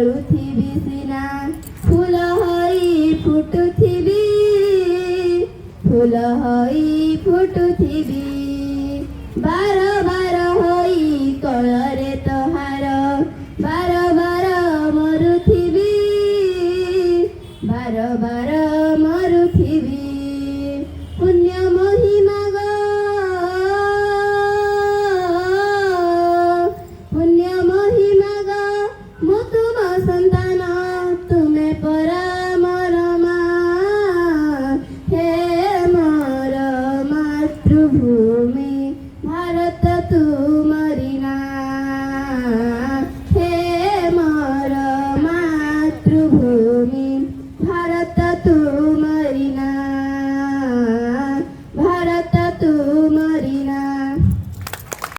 ମରୁଥିବି ସିନା ଫୁଲ ହୋଇ ଫୁଟୁଥିବି ଫୁଲ ହୋଇ ଫୁଟୁଥିବି ବାର ବାର ହୋଇ କଳରେ ତୋହାର ବାର ବାର ମରୁଥିବି ବାର ବାର ମରୁଥିବି ପୁଣ୍ୟ ମହିମା ଗো ପୁଣ୍ୟ ମହିମା ଗୋ ମୁଁ ତୁମ ସନ୍ତାନ ତୁମେ ପରା ମୋର ମା ହେ ମୋର ମାତୃଭୂମି ଭାରତ ତୁମରି ନାଁ ହେ ମୋର ମାତୃଭୂମି ଭାରତ ତୁମରି ନାଁ ଭାରତ ତୁ